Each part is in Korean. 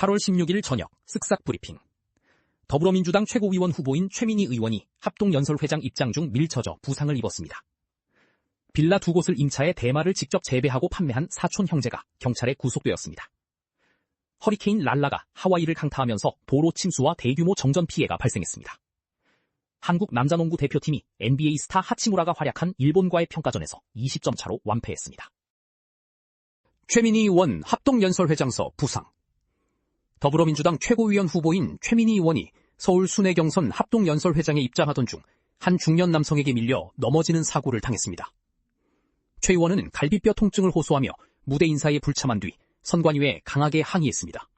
8월 16일 저녁 쓱싹 브리핑. 더불어민주당 최고위원 후보인 최민희 의원이 합동연설회장 입장 중 밀쳐져 부상을 입었습니다. 빌라 2곳을 임차해 대마를 직접 재배하고 판매한 사촌 형제가 경찰에 구속되었습니다. 허리케인 랄라가 하와이를 강타하면서 도로 침수와 대규모 정전 피해가 발생했습니다. 한국 남자농구 대표팀이 NBA 스타 하치무라가 활약한 일본과의 평가전에서 20점 차로 완패했습니다. 최민희 의원 합동연설회장서 부상. 더불어민주당 최고위원 후보인 최민희 의원이 서울 순회경선 합동연설회장에 입장하던 중 한 중년 남성에게 밀려 넘어지는 사고를 당했습니다. 최 의원은 갈비뼈 통증을 호소하며 무대 인사에 불참한 뒤 선관위에 강하게 항의했습니다.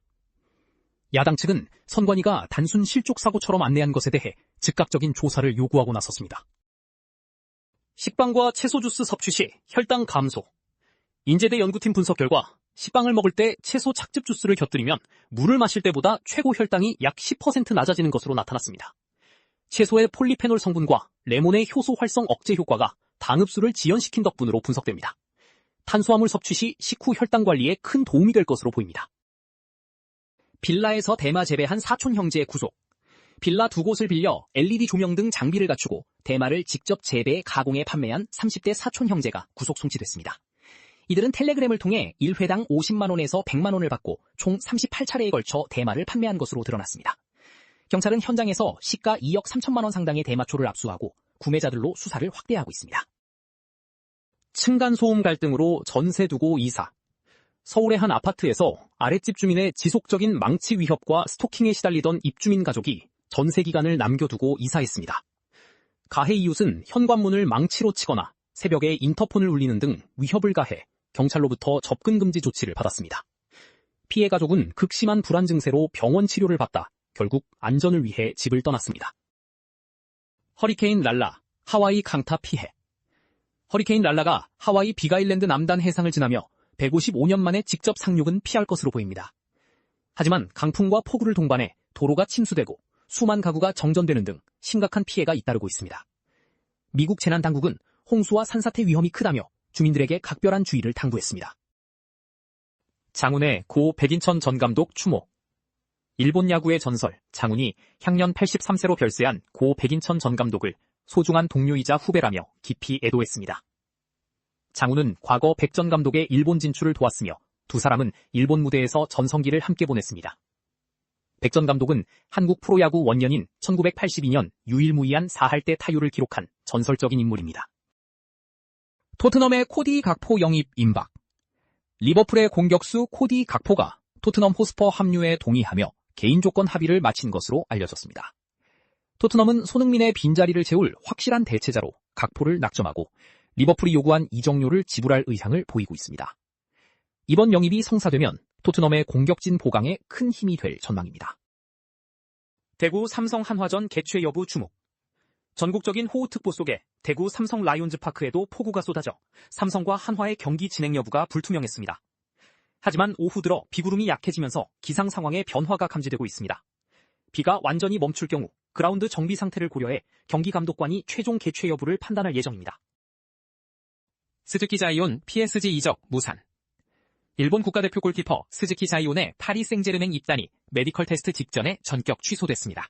야당 측은 선관위가 단순 실족사고처럼 안내한 것에 대해 즉각적인 조사를 요구하고 나섰습니다. 식빵과 채소 주스 섭취 시 혈당 감소. 인제대 연구팀 분석 결과 식빵을 먹을 때 채소 착즙 주스를 곁들이면 물을 마실 때보다 최고 혈당이 약 10% 낮아지는 것으로 나타났습니다. 채소의 폴리페놀 성분과 레몬의 효소 활성 억제 효과가 당흡수를 지연시킨 덕분으로 분석됩니다. 탄수화물 섭취 시 식후 혈당 관리에 큰 도움이 될 것으로 보입니다. 빌라에서 대마 재배한 사촌 형제의 구속. 빌라 2곳을 빌려 LED 조명 등 장비를 갖추고 대마를 직접 재배, 가공해 판매한 30대 사촌 형제가 구속 송치됐습니다. 이들은 텔레그램을 통해 1회당 50만 원에서 100만 원을 받고 총 38차례에 걸쳐 대마를 판매한 것으로 드러났습니다. 경찰은 현장에서 시가 2억 3천만 원 상당의 대마초를 압수하고 구매자들로 수사를 확대하고 있습니다. 층간소음 갈등으로 전세 두고 이사. 서울의 한 아파트에서 아랫집 주민의 지속적인 망치 위협과 스토킹에 시달리던 입주민 가족이 전세 기간을 남겨두고 이사했습니다. 가해 이웃은 현관문을 망치로 치거나 새벽에 인터폰을 울리는 등 위협을 가해 경찰로부터 접근 금지 조치를 받았습니다. 피해 가족은 극심한 불안 증세로 병원 치료를 받다 결국 안전을 위해 집을 떠났습니다. 허리케인 랄라, 하와이 강타 피해. 허리케인 랄라가 하와이 빅아일랜드 남단 해상을 지나며 155년 만에 직접 상륙은 피할 것으로 보입니다. 하지만 강풍과 폭우를 동반해 도로가 침수되고 수만 가구가 정전되는 등 심각한 피해가 잇따르고 있습니다. 미국 재난당국은 홍수와 산사태 위험이 크다며 주민들에게 각별한 주의를 당부했습니다. 장훈의 고 백인천 전 감독 추모. 일본 야구의 전설 장훈이 향년 83세로 별세한 고 백인천 전 감독을 소중한 동료이자 후배라며 깊이 애도했습니다. 장훈은 과거 백 전 감독의 일본 진출을 도왔으며 두 사람은 일본 무대에서 전성기를 함께 보냈습니다. 백 전 감독은 한국 프로야구 원년인 1982년 유일무이한 4할대 타율을 기록한 전설적인 인물입니다. 토트넘의 코디 각포 영입 임박. 리버풀의 공격수 코디 각포가 토트넘 호스퍼 합류에 동의하며 개인 조건 합의를 마친 것으로 알려졌습니다. 토트넘은 손흥민의 빈자리를 채울 확실한 대체자로 각포를 낙점하고 리버풀이 요구한 이적료를 지불할 의향을 보이고 있습니다. 이번 영입이 성사되면 토트넘의 공격진 보강에 큰 힘이 될 전망입니다. 대구 삼성 한화전 개최 여부 주목. 전국적인 호우특보 속에 대구 삼성 라이온즈 파크에도 폭우가 쏟아져 삼성과 한화의 경기 진행 여부가 불투명했습니다. 하지만 오후 들어 비구름이 약해지면서 기상 상황에 변화가 감지되고 있습니다. 비가 완전히 멈출 경우 그라운드 정비 상태를 고려해 경기 감독관이 최종 개최 여부를 판단할 예정입니다. 스즈키 자이온 PSG 이적 무산. 일본 국가대표 골키퍼 스즈키 자이온의 파리 생제르맹 입단이 메디컬 테스트 직전에 전격 취소됐습니다.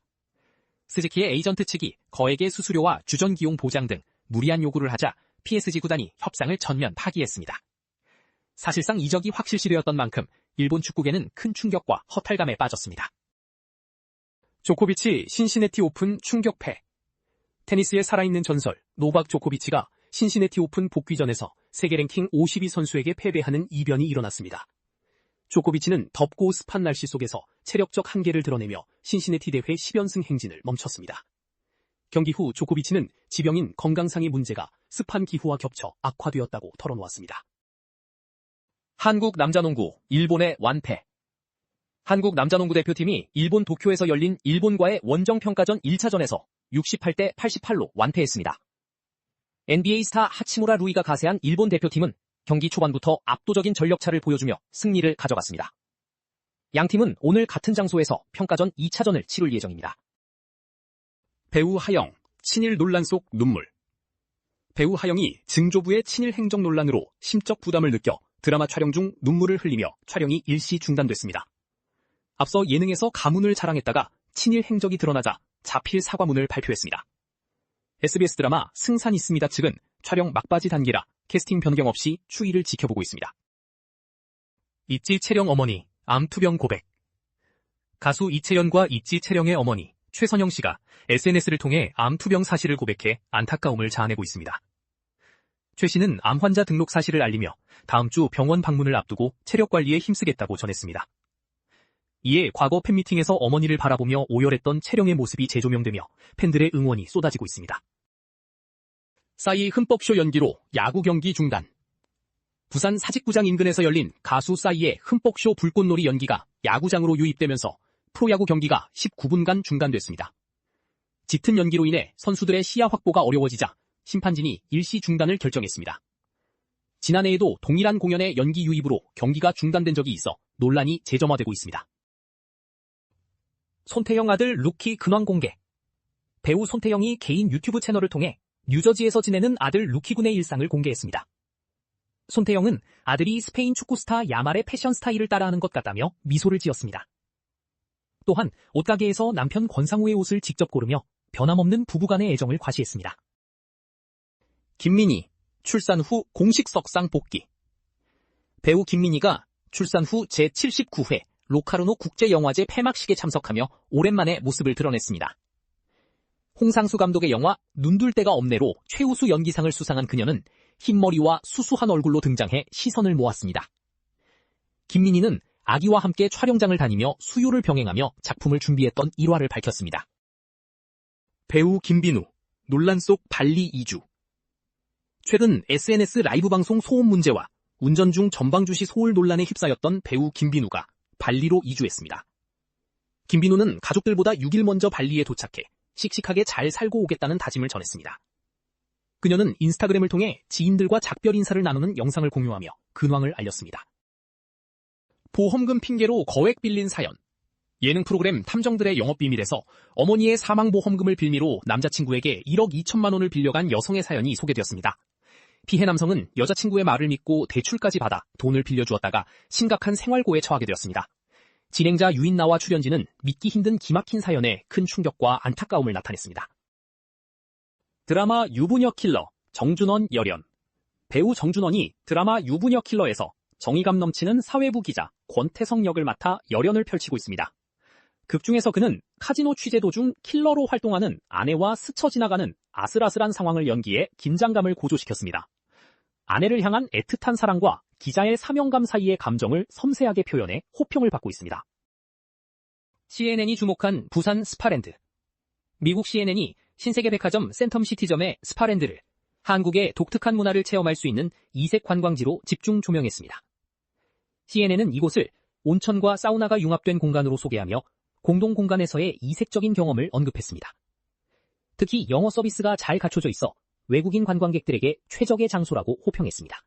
스즈키의 에이전트 측이 거액의 수수료와 주전 기용 보장 등 무리한 요구를 하자 PSG 구단이 협상을 전면 파기했습니다. 사실상 이적이 확실시되었던 만큼 일본 축구계는 큰 충격과 허탈감에 빠졌습니다. 조코비치 신시내티 오픈 충격패. 테니스의 살아있는 전설 노박 조코비치가 신시내티 오픈 복귀전에서 세계 랭킹 50위 선수에게 패배하는 이변이 일어났습니다. 조코비치는 덥고 습한 날씨 속에서 체력적 한계를 드러내며 신시내티 대회 10연승 행진을 멈췄습니다. 경기 후 조코비치는 지병인 건강상의 문제가 습한 기후와 겹쳐 악화되었다고 털어놓았습니다. 한국 남자농구, 일본의 완패. 한국 남자농구 대표팀이 일본 도쿄에서 열린 일본과의 원정평가전 1차전에서 68대 88로 완패했습니다. NBA 스타 하치무라 루이가 가세한 일본 대표팀은 경기 초반부터 압도적인 전력차를 보여주며 승리를 가져갔습니다. 양팀은 오늘 같은 장소에서 평가전 2차전을 치룰 예정입니다. 배우 하영, 친일 논란 속 눈물. 배우 하영이 증조부의 친일 행정 논란으로 심적 부담을 느껴 드라마 촬영 중 눈물을 흘리며 촬영이 일시 중단됐습니다. 앞서 예능에서 가문을 자랑했다가 친일 행적이 드러나자 자필 사과문을 발표했습니다. SBS 드라마 승산 있습니다 측은 촬영 막바지 단계라 캐스팅 변경 없이 추이를 지켜보고 있습니다. 있지 채령 어머니, 암투병 고백. 가수 이채연과 있지 채령의 어머니 최선영 씨가 SNS를 통해 암투병 사실을 고백해 안타까움을 자아내고 있습니다. 최 씨는 암 환자 등록 사실을 알리며 다음 주 병원 방문을 앞두고 체력 관리에 힘쓰겠다고 전했습니다. 이에 과거 팬미팅에서 어머니를 바라보며 오열했던 채령의 모습이 재조명되며 팬들의 응원이 쏟아지고 있습니다. 싸이 흠뻑쇼 연기로 야구 경기 중단. 부산 사직구장 인근에서 열린 가수 싸이의 흠뻑쇼 불꽃놀이 연기가 야구장으로 유입되면서 프로야구 경기가 19분간 중단됐습니다. 짙은 연기로 인해 선수들의 시야 확보가 어려워지자 심판진이 일시 중단을 결정했습니다. 지난해에도 동일한 공연의 연기 유입으로 경기가 중단된 적이 있어 논란이 재점화되고 있습니다. 손태영 아들 루키 근황 공개. 배우 손태영이 개인 유튜브 채널을 통해 뉴저지에서 지내는 아들 루키 군의 일상을 공개했습니다. 손태영은 아들이 스페인 축구 스타 야말의 패션 스타일을 따라하는 것 같다며 미소를 지었습니다. 또한 옷가게에서 남편 권상우의 옷을 직접 고르며 변함없는 부부간의 애정을 과시했습니다. 김민희, 출산 후 공식 석상 복귀. 배우 김민희가 출산 후 제79회 로카르노 국제영화제 폐막식에 참석하며 오랜만에 모습을 드러냈습니다. 홍상수 감독의 영화 눈둘 데가 없네로 최우수 연기상을 수상한 그녀는 흰머리와 수수한 얼굴로 등장해 시선을 모았습니다. 김민희는 아기와 함께 촬영장을 다니며 수요를 병행하며 작품을 준비했던 일화를 밝혔습니다. 배우 김빈우, 논란 속 발리 이주. 최근 SNS 라이브 방송 소음 문제와 운전 중 전방주시 소홀 논란에 휩싸였던 배우 김빈우가 발리로 이주했습니다. 김빈우는 가족들보다 6일 먼저 발리에 도착해 씩씩하게 잘 살고 오겠다는 다짐을 전했습니다. 그녀는 인스타그램을 통해 지인들과 작별 인사를 나누는 영상을 공유하며 근황을 알렸습니다. 보험금 핑계로 거액 빌린 사연. 예능 프로그램 탐정들의 영업비밀에서 어머니의 사망보험금을 빌미로 남자친구에게 1억 2천만 원을 빌려간 여성의 사연이 소개되었습니다. 피해 남성은 여자친구의 말을 믿고 대출까지 받아 돈을 빌려주었다가 심각한 생활고에 처하게 되었습니다. 진행자 유인나와 출연진은 믿기 힘든 기막힌 사연에 큰 충격과 안타까움을 나타냈습니다. 드라마 유부녀 킬러, 정준원 열연. 배우 정준원이 드라마 유부녀 킬러에서 정의감 넘치는 사회부 기자 권태성 역을 맡아 열연을 펼치고 있습니다. 극중에서 그는 카지노 취재 도중 킬러로 활동하는 아내와 스쳐 지나가는 아슬아슬한 상황을 연기해 긴장감을 고조시켰습니다. 아내를 향한 애틋한 사랑과 기자의 사명감 사이의 감정을 섬세하게 표현해 호평을 받고 있습니다. CNN이 주목한 부산 스파랜드. 미국 CNN이 신세계 백화점 센텀시티점의 스파랜드를 한국의 독특한 문화를 체험할 수 있는 이색 관광지로 집중 조명했습니다. CNN은 이곳을 온천과 사우나가 융합된 공간으로 소개하며 공동 공간에서의 이색적인 경험을 언급했습니다. 특히 영어 서비스가 잘 갖춰져 있어 외국인 관광객들에게 최적의 장소라고 호평했습니다.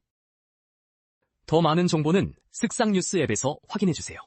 더 많은 정보는 쓱상뉴스 앱에서 확인해주세요.